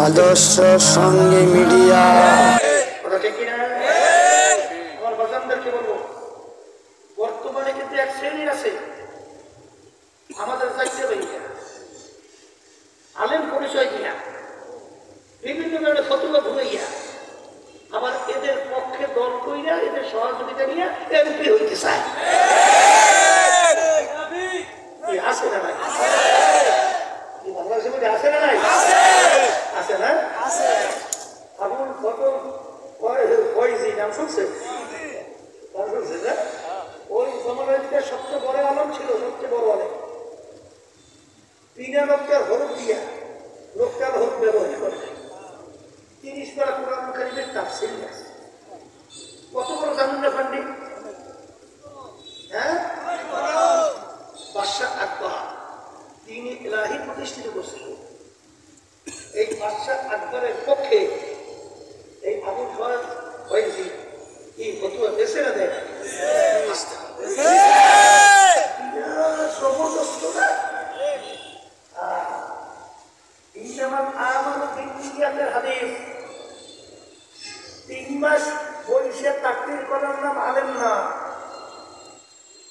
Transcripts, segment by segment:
আদর্শ সঙ্গে মিডিয়া। আমার বাজানদেরকে বলবো, বর্তমানে কিন্তু এক শ্রেণীর আছে আমাদের চাইতে ভাইয়া আলেম পরিচয় দিয়া বিভিন্ন ধরনের ফতোয়া ভুলাইয়া আবার এদের পক্ষে দল কইরা এদের সহযোগিতা নিয়ে এমপি হইতে চায়। আছে না নাই? বাংলাদেশের মধ্যে আছে না নাই? আছে না? আবুল ফজল ফয়জি নাম শুনছেন? ওই জমানার সবচেয়ে বড় আলম ছিল, সবচেয়ে বড় আলম। বিনা লোকটার হরফ দিয়া লোকটার হরফ ব্যবহার করে 30 পারা কোরআন কারীমের তাফসীর আছে। কত বড় জানেন না পান্ডি? হ্যাঁ, বাদশাহ আকবর তিনি ইলাহি প্রতিষ্ঠিত করছিল। এই বাদশাহ আকবরের পক্ষে এই আবুল ফয়জি কি ফতোয়া দেশে না দেয়? জবরদস্ত না? হাদিস 3 মাস বয়সে তাকবীর করার নাম আলেম না।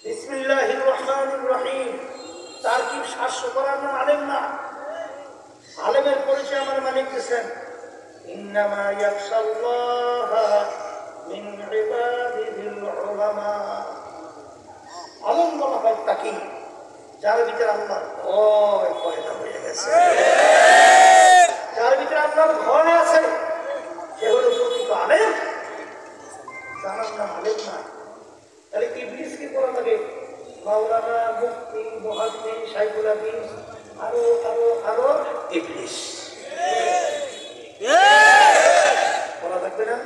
বিসমিল্লাহির রহমানির রহিম তারকিব 700 করার নাম আলেম না। আলেমের পরিচয় আমার মালিক দিয়েছেন, ইন্নামা ইয়াখশাল্লাহা মিন ইবাদিহিল উলামা। আলেম বলা হয় তাকে যার ভিতরে আল্লাহর ভয় পয়দা হয়ে গেছে, যার ভিতরে আল্লাহর ভয় আছে, সে হলো প্রকৃত আলেম। জানার নাম আলেম না। তাহলে ইবলিস কি করা লাগে? মাওলানা, মুফতি, মুহাদ্দিস, শাইখুল হাদিস, আরো আরো আরো ইবলিস বলা লাগবে না?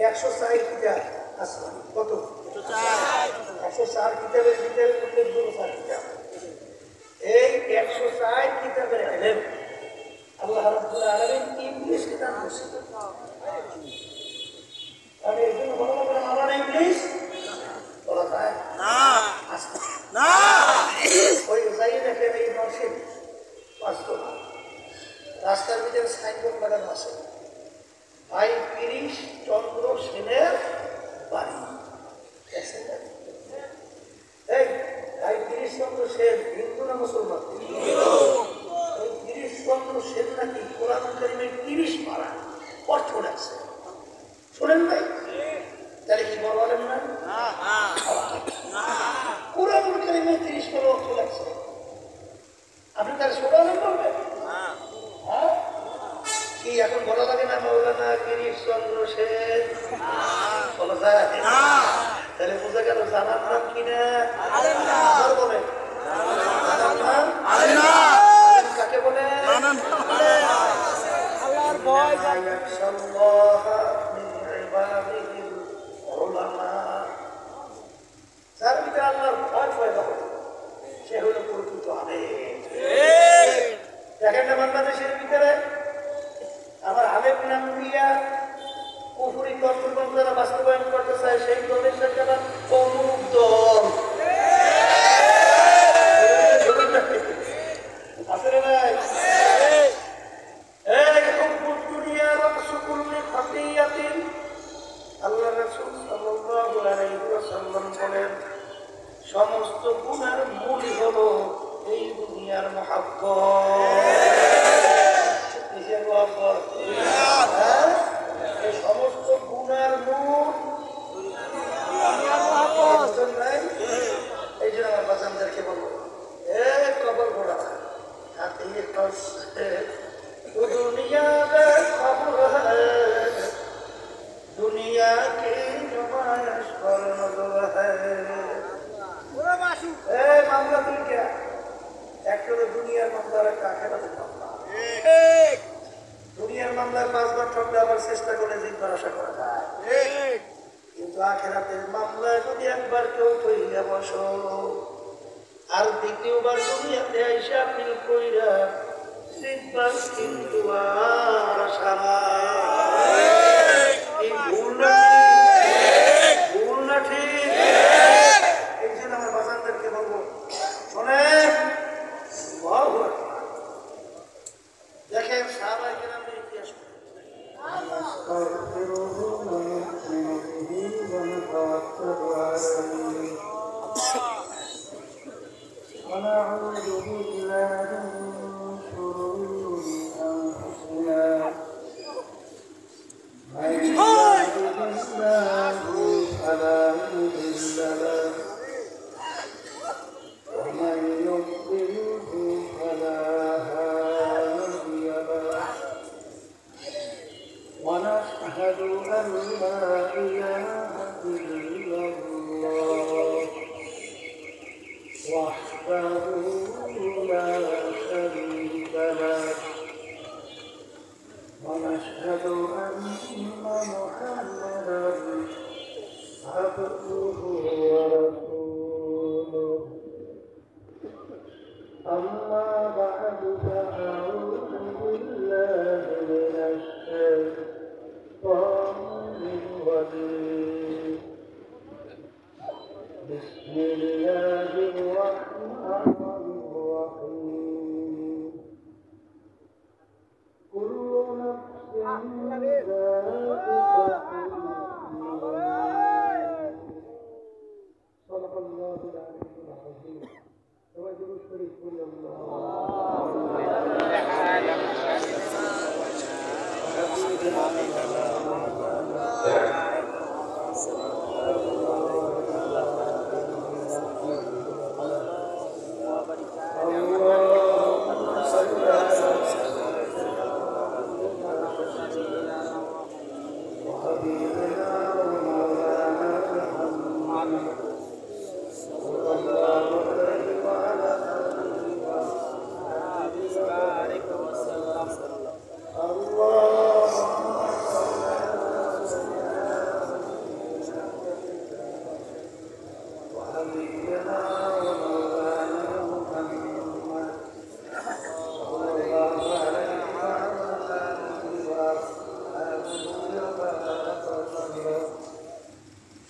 104 কিতাব আসমানি, কত? 104 কিতাবের ভিতরে 4 কিতাব। এই 104 কিতাবের ইলম আল্লাহ রাব্বুল আলামিন ইবলিসকে দান করেছেন। আর এর জন্য বলা হবে মাওলানা ইবলিস বলা যায় না। ওই যাই দেখেন এই নরসিং পাঁচতলা রাস্তার ভিতরে সাইনবোর্ড লাগানো আছে, ভাই 30 চন্দ্র সেনের বাড়ি। এই ভাই 30 চন্দ্র সেন হিন্দু না মুসলমান? ওই 30 চন্দ্র সেন নাকি কোরআন কারীমের 30 পারা অর্থ রাখছে। শোনেন ভাই, তাহলে কি বলেন না? কোরআন কারীমের 30 পারা অর্থ রাখছে, আপনি তাহলে শোনালেন বলবেন? হ্যাঁ, কি এখন বলা লাগে না মাওলানা 30 চন্দ্র সেন বলা যায়? তাহলে বোঝা গেল জানার নাম কিনা বলেন? কাকে বলে? আল্লাহর ভয়। যার ভিতরে আল্লাহর ভয় পয়দা হবে সে হল প্রকৃত আলেম। দেখেন না বাংলাদেশের ভিতরে আবার আলেম নাম দিয়া কুফরি কর্মকাণ্ড যারা বাস্তবায়ন করতে চায় সেই দলের সাথে আবার অমুক দল আছে রে ভাই। আল্লাহ রাসূল সাল্লাল্লাহু আলাইহি ওয়াসাল্লাম বলেন, সমস্ত গুনার মূলই হলো এই দুনিয়ার মহাব্বত। এই সমস্ত গুনার মূল এই জন্য আমার বাচ্চাদেরকে বলবো, কবর ঘোড়া দুনিয়া খবর দুনিয়া কে নুমাইশ কর নজর মামলা তুই কে একটা দুনিয়ার মামলার একটা আখেরাতের মামলা। দুনিয়ার মামলায় 5 বার ঠকলে আবার চেষ্টা করে জিতবার আশা করা যায়, কিন্তু আখেরাতের মামলায় যদি একবার কেউ কইরা বসো আর দ্বিতীয়বার দুনিয়াতে আইসা আপনি কইরা জিতবার কিন্তু আর আশা নাই। ভুল না ঠিক? এই জন্য আমার বাচ্চাদেরকে বলবো, শোনেন بعد فأعوذ بالله من الشيطان الرجيم بسم الله الرحمن الرحيم كل نفس ذائقة صدق الله العلي العظيم توجه الشريف كل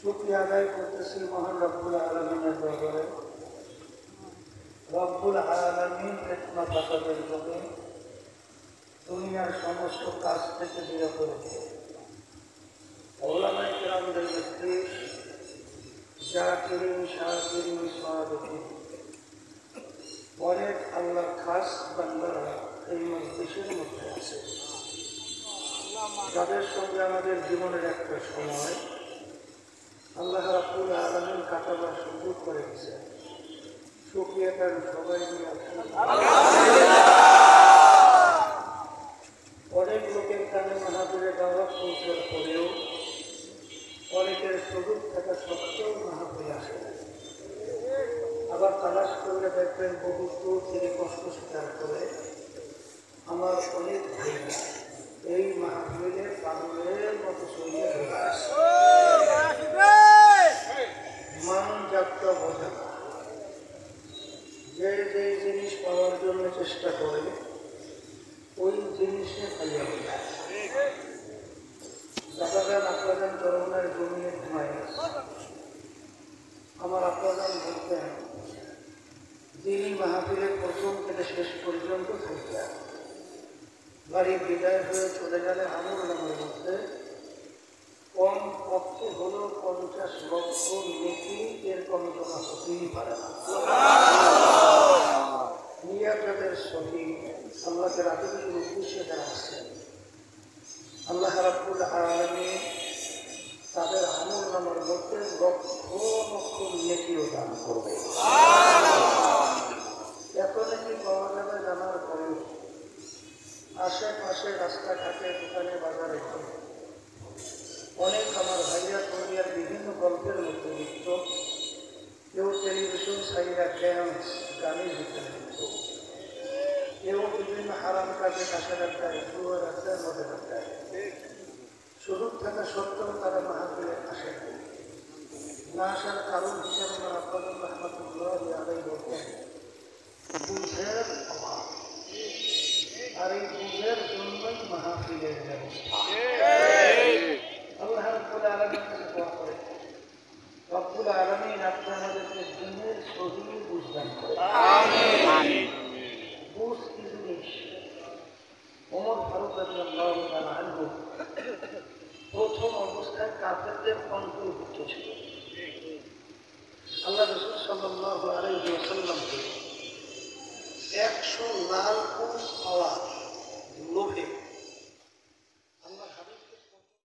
শুকরিয়া আদায় করতেছি মহান রব্বুল আলামিনের দরবারে। রব্বুল আলামিন ফিতনা ফাসাদের যুগে দুনিয়ার সমস্ত কাজ থেকে বিরত রেখে ওলামায়ে কেরামদের নেতৃত্বে জাকিরিন শাকিরিন সাদিকিন অনেক আল্লাহর খাস বান্দারা এই মজলিসের মধ্যে আছে, যাদের সঙ্গে আমাদের জীবনের একটা সময় আল্লাহ রাব্বুল আলামিন কাটাবার সুযোগ করে দিয়েছে। শুকরিয়া তার সবাই মিলে অনেক লোকের কানে মাহফিলে দাওয়াত পৌঁছার পরেও অনেকের সুযোগ থাকা সত্ত্বেও মাহফিলে আসে না। আবার তালাশ করলে দেখবেন বহু দূর থেকে কষ্ট স্বীকার করে আমার অনেক ভাইরা এই মাহফিলে পাগলের মতো সরিয়ে ধরে আসে। মান যাত্রা বোঝা যে যে জিনিস পাওয়ার জন্য চেষ্টা করে ওই জিনিসে পাইয়া যায়। দাদাগান আপনাদের চরমের জমিয়ে ঘুমায় আমার আপনাদের বলতেন, যিনি মাহফিলের প্রথম থেকে শেষ পর্যন্ত থাকতেন, বাড়ি বিদায় হয়ে চলে গেলে আমর নামের মধ্যে কম পক্ষে হলো 50 লক্ষ নেকি এর কল্পনা হতেই পারে না। নিয়াতের সহি আল্লাহকে রাতের উদ্দেশ্যে যারা আসছেন, আল্লাহ রাব্বুল আলামিন তাদের আমল নামের মধ্যে লক্ষ লক্ষ নেকিও দান করবে। এত নেকি পাওয়া যাবে জানার পরেও আশেপাশে রাস্তাঘাটে দোকানে বাজারে অনেক আমার ভাইয়া করিয়ার বিভিন্ন গল্পের মধ্যে লিপ্ত, কেউ টেলিভিশন সাইরা ড্যান্স গানের ভিতরে লিপ্ত, কেউ বিভিন্ন হারাম কাজে কাছের আড্ডায় জুয়ার আড্ডায় মদের আড্ডায় সুযোগ থাকা সত্ত্বেও তারা মাহফিলে আসে না। আসার কারণ হিসেবে আমার আব্বাদুর রহমাতুল্লাহ আলাইহি বলতেন বুঝের অভাব, আর এই বুঝের জন্যই মাহফিলের ব্যবস্থা। আল্লাহ রাব্বুল আলামিনের কাছে দোয়া করে, রব্বুল আলামিন আপনি আমাদেরকে দিনের সহি বুঝ দান করেন। আমিন। বুঝ কি জিনিস? ওমর ফারুক রাদিয়াল্লাহু তাআলা আনহু প্রথম অবস্থায় কাফেরদের অন্তর্ভুক্ত ছিল। আল্লাহ রাসূল সাল্লাল্লাহু আলাইহি ওয়াসাল্লামকে 100 লাল উট পাওয়ার লোভে